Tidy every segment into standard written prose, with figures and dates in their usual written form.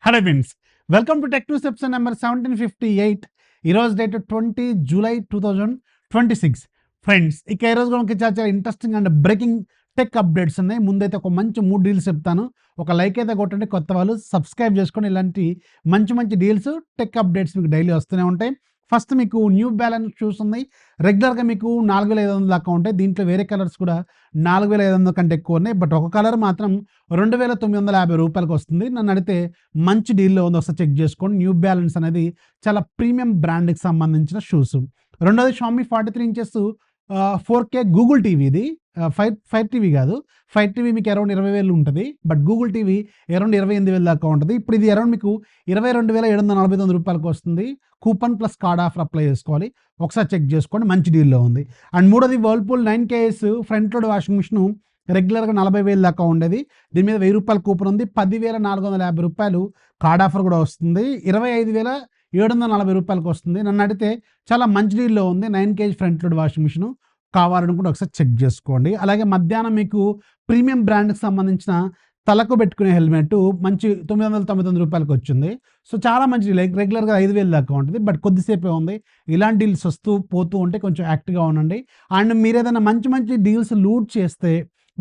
Hello friends, welcome to tech news episode number 1758. ఈరోజు date 20 July 2026. Friends, ఇక ఈరోజు కూడా మనకి చాలా interesting and breaking tech updates ఉన్నాయి. ముందైతే ఒక మంచి 3 డీల్స్ చెప్తాను. ఒక లైక్ అయితే కొట్టండి, కొత్త వాళ్ళు సబ్స్క్రైబ్ చేసుకొని ఇలాంటి మంచి డీల్స్ టెక్ అప్డేట్స్ మీకు డైలీ వస్తూనే ఉంటాయి. ఫస్ట్ మీకు న్యూ బ్యాలెన్స్ షూస్ ఉన్నాయి. రెగ్యులర్గా మీకు 4500 దాకా ఉంటాయి. దీంట్లో వేరే కలర్స్ కూడా 4500 కంటే ఎక్కువ ఉన్నాయి. బట్ ఒక కలర్ మాత్రం 2950 రూపాయలకి వస్తుంది. నన్ను అడిగితే మంచి డీల్లో ఉంది, ఒకసారి చెక్ చేసుకోండి. న్యూ బ్యాలెన్స్ అనేది చాలా ప్రీమియం బ్రాండ్కి సంబంధించిన షూస్. రెండోది Xiaomi 43 inches 4K Google TV. ఇది ఫైర్ టీవీ కాదు. ఫైర్ టీవీ మీకు అరౌండ్ 20,000 ఉంటుంది. బట్ గూగుల్ టీవీ అరౌండ్ 28,000 దాకా ఉంటుంది. ఇప్పుడు ఇది అరౌండ్ మీకు 22,749 రూపాయలకి వస్తుంది. Coupon plus card offer apply చేసుకోవాలి. ఒకసారి చెక్ చేసుకోండి, మంచి డీల్లో ఉంది. అండ్ మూడోది Whirlpool 9KS front load washing machine రెగ్యులర్గా 40,000 దాకా ఉండేది. దీని మీద 1000 రూపాయల కూపన్ ఉంది. 10,450 రూపాయలు కార్డ్ ఆఫర్ కూడా వస్తుంది. 25,740 రూపాయలకి వస్తుంది. నన్ను అడిగితే చాలా మంచి డీల్లో ఉంది. 9KG front load washing machine కావాలనుకుంటే ఒకసారి చెక్ చేసుకోండి. అలాగే మధ్యాహ్నం మీకు ప్రీమియం బ్రాండ్కి సంబంధించిన తలకు పెట్టుకునే హెల్మెట్ మంచి 999 రూపాయలకి వచ్చింది. సో చాలా మంచి డీల్. రెగ్యులర్గా 5,000 దాకా ఉంటుంది. బట్ కొద్దిసేపే ఉంది. ఇలాంటి డీల్స్ వస్తూ పోతూ ఉంటే కొంచెం యాక్టివ్గా ఉండండి. అండ్ మీరు ఏదైనా మంచి డీల్స్ లూట్ చేస్తే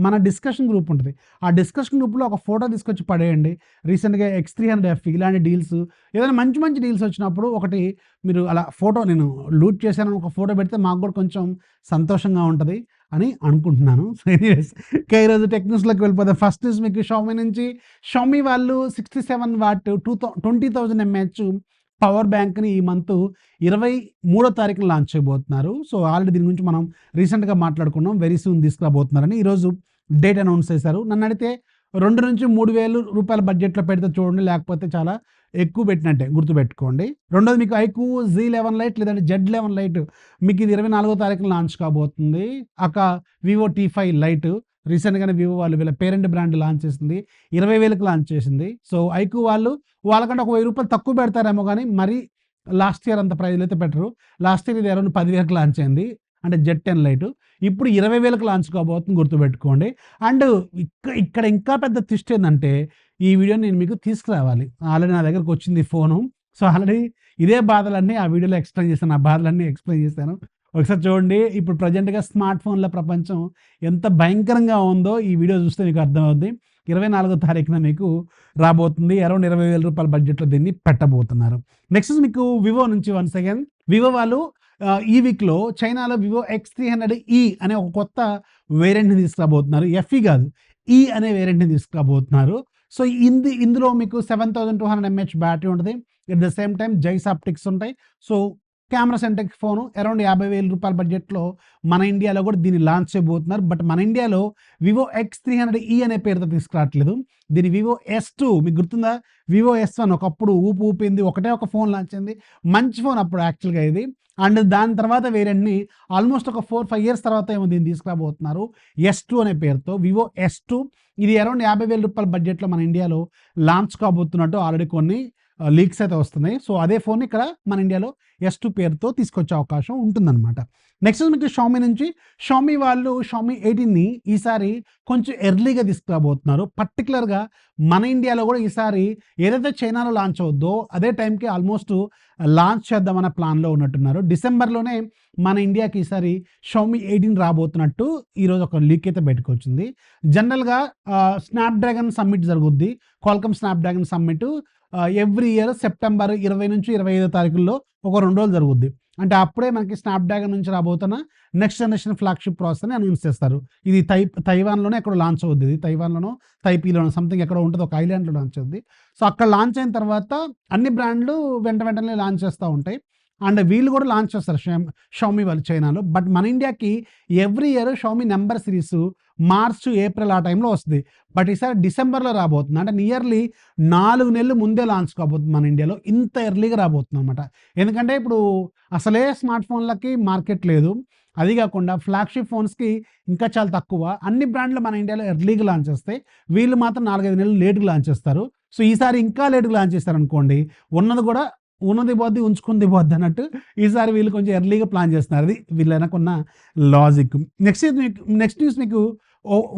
మన డిస్కషన్ గ్రూప్ ఉంటుంది. ఆ డిస్కషన్ గ్రూప్లో ఒక ఫోటో తీసుకొచ్చి పడేయండి. రీసెంట్గా X300F ఇలాంటి డీల్స్, ఏదైనా మంచి డీల్స్ వచ్చినప్పుడు ఒకటి మీరు అలా ఫోటో, నేను లూట్ చేశాను ఒక ఫోటో పెడితే మాకు కూడా కొంచెం సంతోషంగా ఉంటుంది అని అనుకుంటున్నాను. సో ఎనీవేస్, ఈరోజు టెక్ న్యూస్లోకి వెళ్ళిపోతే ఫస్ట్ న్యూస్ మీకు షామీ నుంచి. షామీ వాళ్ళు 67 వాట్ 20,000 mAh పవర్ బ్యాంక్ని ఈ మంత్ 23వ తారీఖున లాంచ్ చేయబోతున్నారు. సో ఆల్రెడీ దీని గురించి మనం రీసెంట్గా మాట్లాడుకున్నాం. వెరీ సూన్ తీసుకురాబోతున్నారని ఈరోజు డేట్ అనౌన్స్ చేశారు. నన్ను అడిగితే 2 నుంచి 3,000 రూపాయల బడ్జెట్లో పెడితే చూడండి, లేకపోతే చాలా ఎక్కువ పెట్టినట్టే గుర్తుపెట్టుకోండి. రెండోది మీకు ఐక్యూ Z11 లైట్ లేదంటే Z11 లైట్ మీకు ఇది 24వ తారీఖున లాంచ్ కాబోతుంది. వివో T5 లైట్ రీసెంట్గానే వివో వాళ్ళు వీళ్ళ పేరెంట్ బ్రాండ్ లాంచ్ చేసింది. 20,000కి లాంచ్ చేసింది. సో ఐక్యూ వాళ్ళకంటే ఒక 1000 రూపాయలు తక్కువ పెడతారేమో, కానీ మరి లాస్ట్ ఇయర్ అంత ప్రైజ్లు అయితే పెట్టరు. లాస్ట్ ఇయర్ ఇది అరౌండ్ 10,000కి లాంచ్ అయింది, అంటే Z10 లైట్. ఇప్పుడు 20,000కి లాంచ్ కాబోతుంది, గుర్తుపెట్టుకోండి. అండ్ ఇక్కడ ఇంకా పెద్ద ట్విస్ట్ ఏంటంటే, ఈ వీడియోని నేను మీకు తీసుకురావాలి. ఆల్రెడీ నా దగ్గరకు వచ్చింది ఫోను. సో ఆల్రెడీ ఇదే బాధలన్నీ ఆ వీడియోలో ఎక్స్ప్లెయిన్ చేశాను. ఆ బాధలన్నీ ఎక్స్ప్లెయిన్ చేశాను. ఒకసారి చూడండి. ఇప్పుడు ప్రజెంట్గా స్మార్ట్ ఫోన్ల ప్రపంచం ఎంత భయంకరంగా ఉందో ఈ వీడియో చూస్తే మీకు అర్థమవుతుంది. 24వ తారీఖున మీకు రాబోతుంది. అరౌండ్ 20,000 రూపాయల బడ్జెట్లో దీన్ని పెట్టబోతున్నారు. నెక్స్ట్ మీకు వివో నుంచి వన్స్ అగైన్. వివో వాళ్ళు ఈ వీక్లో చైనాలో వివో X300E అనే ఒక కొత్త వేరియంట్ని తీసుకురాబోతున్నారు. FE కాదు, ఈ అనే వేరియంట్ని తీసుకురాబోతున్నారు. సో ఇందులో మీకు 7,200 mAh బ్యాటరీ ఉంటుంది. At the same time Zeiss optics ఉంటాయి. So camera centric phone around 50,000 రూపాయల బడ్జెట్లో మన ఇండియాలో కూడా దీన్ని లాంచ్ చేయబోతున్నారు. బట్ మన ఇండియాలో వివో X300E అనే పేరుతో తీసుకురావట్లేదు. దీని వివో S2, మీకు గుర్తుందా? వివో S1 ఒకప్పుడు ఊపింది, ఒకటే ఒక ఫోన్ లాంచ్ అయింది. మంచి ఫోన్ అప్పుడు యాక్చువల్గా ఇది. అండ్ దాని తర్వాత వేరియంట్ని ఆల్మోస్ట్ ఒక 4-5 years తర్వాత ఏమో దీన్ని తీసుకురాబోతున్నారు S2 అనే పేరుతో. వివో S2 ఇది అరౌండ్ 50,000 రూపాయల బడ్జెట్లో మన ఇండియాలో లాంచ్ కాబోతున్నట్టు ఆల్రెడీ కొన్ని లీక్స్ అయితే వస్తున్నాయి. సో అదే ఫోన్ ఇక్కడ మన ఇండియాలో S2 పేరుతో తీసుకొచ్చే అవకాశం ఉంటుందన్నమాట. నెక్స్ట్ మీకు షామీ నుంచి. షామీ వాళ్ళు షామీ 18ని ఈసారి కొంచెం ఎర్లీగా తీసుకురాబోతున్నారు. పర్టికులర్గా మన ఇండియాలో కూడా ఈసారి ఏదైతే చైనాలో లాంచ్ అవుద్దో అదే టైంకి ఆల్మోస్ట్ లాంచ్ చేద్దామన్న ప్లాన్లో ఉన్నట్టున్నారు. డిసెంబర్లోనే మన ఇండియాకి ఈసారి షామీ 18 రాబోతున్నట్టు ఈరోజు ఒక లీక్ అయితే బయటకు వచ్చింది. జనరల్గా స్నాప్డ్రాగన్ సమ్మిట్ జరుగుద్ది. Qualcomm Snapdragon summit every year September 20 నుంచి 25 తారీఖుల్లో ఒక 2 రోజులు జరుగుద్ది. అంటే అప్పుడే మనకి స్నాప్డ్రాగన్ నుంచి రాబోతున్న నెక్స్ట్ జనరేషన్ ఫ్లాగ్షిప్ ప్రాసెస్ అని అనౌన్స్ చేస్తారు. ఇది తైవాన్లోనే ఎక్కడో లాంచ్ అవుద్ది. ఇది తైవాన్లోనో తైపీలోనో సంథింగ్ ఎక్కడో ఉంటుంది, ఒక ఐలాండ్లో లాంచ్ అవుద్ది. సో అక్కడ లాంచ్ అయిన తర్వాత అన్ని బ్రాండ్లు వెంటనే లాంచ్ చేస్తూ ఉంటాయి. అండ్ వీళ్ళు కూడా లాంచ్ చేస్తారు షామీ వాళ్ళు చైనాలో. బట్ మన ఇండియాకి every year Xiaomi number series March April ఆ టైంలో వస్తుంది. బట్ ఈసారి డిసెంబర్లో రాబోతుంది. అంటే నియర్లీ 4 నెలలు ముందే లాంచ్ కాబోతుంది మన ఇండియాలో. ఇంత ఎర్లీగా రాబోతుంది అనమాట. ఎందుకంటే ఇప్పుడు అసలే స్మార్ట్ ఫోన్లకి మార్కెట్ లేదు. అది కాకుండా ఫ్లాగ్షిప్ ఫోన్స్కి ఇంకా చాలా తక్కువ. అన్ని బ్రాండ్లు మన ఇండియాలో ఎర్లీగా లాంచ్ చేస్తాయి. వీళ్ళు మాత్రం 4-5 నెలలు లేట్గా లాంచ్ చేస్తారు. సో ఈసారి ఇంకా లేట్గా లాంచ్ చేస్తారు అనుకోండి, ఉన్నది పోద్ది ఉంచుకుంది పోద్ది అన్నట్టు ఈసారి వీళ్ళు కొంచెం ఎర్లీగా ప్లాన్ చేస్తున్నారు. అది వీళ్ళ వెనకున్న లాజిక్. నెక్స్ట్ న్యూస్ మీకు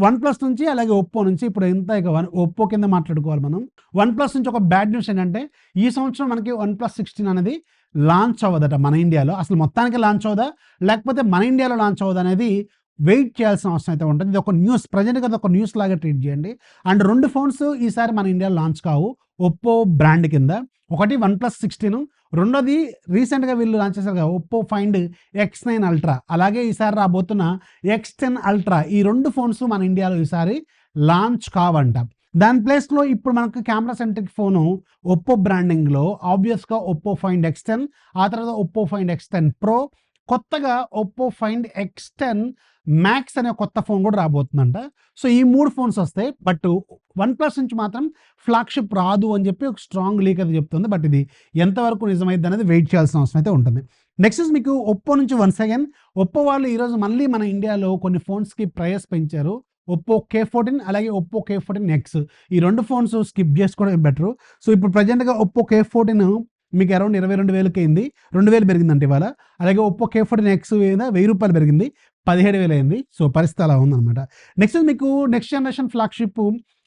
వన్ ప్లస్ నుంచి అలాగే ఒప్పో నుంచి ఇప్పుడు ఎంత ఇక ఒప్పో కింద మాట్లాడుకోవాలి మనం. వన్ ప్లస్ నుంచి ఒక బ్యాడ్ న్యూస్ ఏంటంటే ఈ సంవత్సరం మనకి వన్ ప్లస్ 16 అనేది లాంచ్ అవ్వదట మన ఇండియాలో. అసలు మొత్తానికి లాంచ్ అవ్వదా లేకపోతే మన ఇండియాలో లాంచ్ అవ్వదా అనేది వెయిట్ చేయాల్సిన అవసరం అయితే ఉంటుంది. ఇది ఒక న్యూస్, ప్రజెంట్గా ఒక న్యూస్ లాగా ట్రీట్ చేయండి. అండ్ 2 ఫోన్స్ ఈసారి మన ఇండియాలో లాంచ్ కావు ఒప్పో బ్రాండ్ కింద. ఒకటి వన్ ప్లస్ 16, రెండోది రీసెంట్గా వీళ్ళు లాంచ్ చేశారు కదా ఒప్పో ఫైండ్ X9 అల్ట్రా, అలాగే ఈసారి రాబోతున్న X10 అల్ట్రా. ఈ 2 ఫోన్స్ మన ఇండియాలో ఈసారి లాంచ్ కావంట. దాని ప్లేస్లో ఇప్పుడు మనకు కెమెరా సెంట్రిక్ ఫోను ఒప్పో బ్రాండింగ్లో ఆబ్వియస్గా ఒప్పో ఫైండ్ X10, ఆ తర్వాత ఒప్పో ఫైండ్ X10 ప్రో, కొత్తగా ఒప్పో ఫైండ్ X10 మ్యాక్స్ అనే కొత్త ఫోన్ కూడా రాబోతుందంట. సో ఈ 3 ఫోన్స్ వస్తాయి. బట్ వన్ ప్లస్ నుంచి మాత్రం ఫ్లాగ్షిప్ రాదు అని చెప్పి ఒక స్ట్రాంగ్ లీక్ అయితే చెప్తుంది. బట్ ఇది ఎంతవరకు నిజమైంది అనేది వెయిట్ చేయాల్సిన అవసరం అయితే ఉంటుంది. నెక్స్ట్ మీకు ఒప్పో నుంచి వన్స్ అగైన్ ఒప్పో వాళ్ళు ఈరోజు మళ్ళీ మన ఇండియాలో కొన్ని ఫోన్స్కి ప్రైస్ పెంచారు. ఒప్పో K14 అలాగే ఒప్పో K14X, ఈ 2 ఫోన్స్ స్కిప్ చేసుకోవడం బెటరు. సో ఇప్పుడు ప్రజెంట్గా ఒప్పో K14 మీకు అరౌండ్ 22,000కి అయింది, 2,000 పెరిగిందంటే ఇవాళ. అలాగే ఒప్పో K14X మీద 1,000 రూపాయలు పెరిగింది, 17,000 అయింది. సో పరిస్థితి అలా ఉందన్నమాట. నెక్స్ట్ మీకు next generation flagship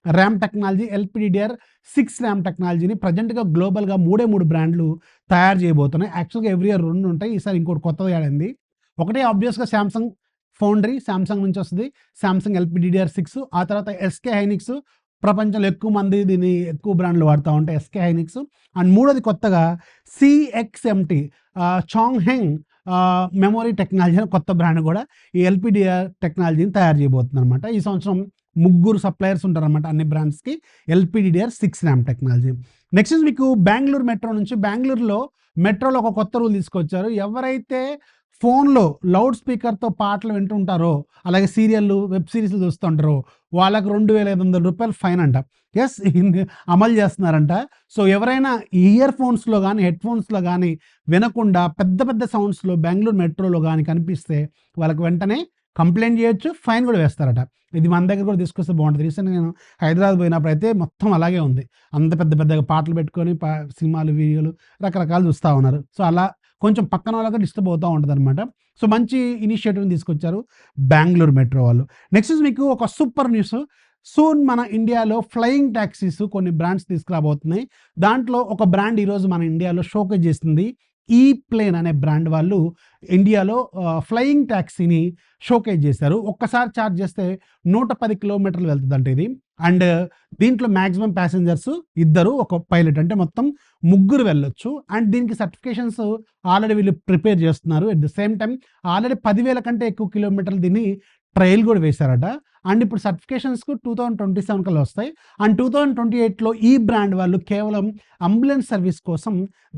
RAM technology LPDDR6 RAM టెక్నాలజీని ప్రజెంట్గా గ్లోబల్గా 3 బ్రాండ్లు తయారు చేయబోతున్నాయి. యాక్చువల్గా ఎవ్రీ ఇయర్ 2 ఉంటాయి, ఈసారి ఇంకోటి కొత్తది ఆడింది. ఒకటి ఆబ్వియస్గా శాంసంగ్ ఫౌండరీ, శాంసంగ్ నుంచి వస్తుంది శాంసంగ్ LPDDR6. ఆ తర్వాత SK హైనిక్స్, ప్రపంచంలో ఎక్కువ మంది దీన్ని ఎక్కువ బ్రాండ్లు వాడుతూ ఉంటాయి SK హైనిక్స్. అండ్ మూడోది కొత్తగా CXMT చాంగ్హెంగ్ మెమొరీ టెక్నాలజీ అనే కొత్త బ్రాండ్ కూడా ఈ LPDDR టెక్నాలజీని తయారు చేయబోతుంది అనమాట. ఈ సంవత్సరం 3 సప్లయర్స్ ఉంటారనమాట అన్ని బ్రాండ్స్కి LPDDR6 ర్యామ్ టెక్నాలజీ. నెక్స్ట్ మీకు బెంగళూరు మెట్రో నుంచి, బెంగళూరులో మెట్రోలో ఒక కొత్త రూల్ తీసుకొచ్చారు. ఎవరైతే ఫోన్లో లౌడ్ స్పీకర్తో పాటలు వింటుంటారో, అలాగే సీరియళ్ళు వెబ్ సిరీస్లు చూస్తుంటారో వాళ్ళకి 2,500 రూపాయలు ఫైన్ అంట. ఎస్, అమలు చేస్తున్నారంట. సో ఎవరైనా ఇయర్ ఫోన్స్లో కానీ హెడ్ ఫోన్స్లో కానీ వినకుండా పెద్ద పెద్ద సౌండ్స్లో బెంగళూరు మెట్రోలో కానీ కనిపిస్తే వాళ్ళకి వెంటనే కంప్లైంట్ చేయొచ్చు, ఫైన్ కూడా వేస్తారట. ఇది మన దగ్గర కూడా తీసుకొస్తే బాగుంటుంది. రీసెంట్గా నేను హైదరాబాద్ పోయినప్పుడు అయితే మొత్తం అలాగే ఉంది. అంత పెద్ద పెద్దగా పాటలు పెట్టుకొని సినిమాలు వీడియోలు రకరకాలు చూస్తూ ఉన్నారు. సో అలా కొంచెం పక్కన వాళ్ళకి డిస్టర్బ్ అవుతూ ఉంటుంది అనమాట. సో మంచి ఇనిషియేటివ్ని తీసుకొచ్చారు బెంగళూరు మెట్రో వాళ్ళు. నెక్స్ట్ మీకు ఒక సూపర్ న్యూస్, సూన్ మన ఇండియాలో ఫ్లయింగ్ ట్యాక్సీస్ కొన్ని బ్రాండ్స్ తీసుకురాబోతున్నాయి. దాంట్లో ఒక బ్రాండ్ ఈరోజు మన ఇండియాలో షోకేజ్ చేస్తుంది. ఈ ప్లేన్ అనే బ్రాండ్ వాళ్ళు ఇండియాలో ఫ్లయింగ్ ట్యాక్సీని షోకేజ్ చేశారు. ఒక్కసారి ఛార్జ్ చేస్తే 110 కిలోమీటర్లు వెళ్తుందంట ఇది. అండ్ దీంట్లో మ్యాక్సిమం ప్యాసింజర్స్ 2, ఒక పైలట్, అంటే మొత్తం 3 వెళ్ళొచ్చు. అండ్ దీనికి సర్టిఫికేషన్స్ ఆల్రెడీ వీళ్ళు ప్రిపేర్ చేస్తున్నారు. At the same time already 10,000 కంటే ఎక్కువ కిలోమీటర్లు దీన్ని ట్రయల్ కూడా వేశారట. అండ్ ఇప్పుడు సర్టిఫికేషన్స్కు 2027 కల్లా వస్తాయి. అండ్ 2028లో ఈ బ్రాండ్ వాళ్ళు కేవలం అంబులెన్స్ సర్వీస్ కోసం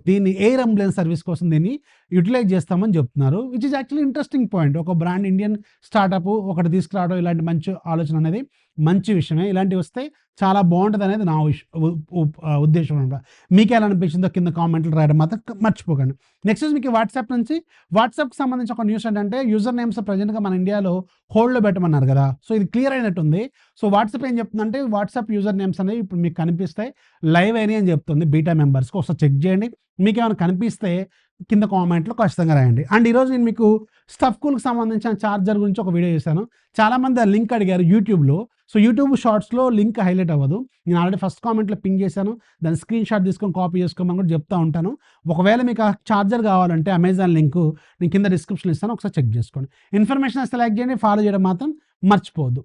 దీన్ని, ఎయిర్ అంబులెన్స్ సర్వీస్ కోసం దీన్ని యూటిలైజ్ చేస్తామని చెప్తున్నారు. Which is actually interesting point. ఒక బ్రాండ్ ఇండియన్ స్టార్టప్ ఒకటి తీసుకురావడం, ఇలాంటి మంచి ఆలోచన అనేది మంచి విషయమే. ఇలాంటివి వస్తే చాలా బాగుంటుంది అనేది నా ఉద్దేశం అనమాట. మీకు ఎలా అనిపించిందో కింద కామెంట్లు రాయడం మాత్రం మర్చిపోకండి. నెక్స్ట్ మీకు వాట్సాప్ నుంచి, వాట్సాప్కి సంబంధించి ఒక న్యూస్ ఏంటంటే యూజర్ నేమ్స్ ప్రజెంట్గా మన ఇండియాలో హోల్డ్లో పెట్టమన్నారు కదా. సో ఇది క్లియర్ అయినట్టుంది. సో వాట్సాప్ ఏం చెప్తుందంటే వాట్సాప్ యూజర్ నేమ్స్ అనేవి ఇప్పుడు మీకు కనిపిస్తాయి, లైవ్ అయినాయి అని చెప్తుంది బీటా మెంబర్స్కి. ఒకసారి చెక్ చేయండి, మీకు ఏమైనా కనిపిస్తే కింద కామెంట్లో ఖచ్చితంగా రాయండి. అండ్ ఈరోజు నేను మీకు స్టఫ్ కూల్కి సంబంధించిన ఛార్జర్ గురించి ఒక వీడియో చేశాను. చాలామంది ఆ లింక్ అడిగారు యూట్యూబ్లో. సో యూట్యూబ్ షార్ట్స్లో లింక్ హైలైట్ అవ్వదు. నేను ఆల్రెడీ ఫస్ట్ కామెంట్లో పింగ్ చేశాను, దాన్ని స్క్రీన్ షాట్ తీసుకొని కాపీ చేసుకోమని కూడా చెప్తా ఉంటాను. ఒకవేళ మీకు ఆ ఛార్జర్ కావాలంటే అమెజాన్ లింక్ నేను కింద డిస్క్రిప్షన్ ఇస్తాను, ఒకసారి చెక్ చేసుకోండి. ఇన్ఫర్మేషన్ సెలెక్ట్ చేయండి, ఫాలో చేయడం మాత్రం మర్చిపోవద్దు.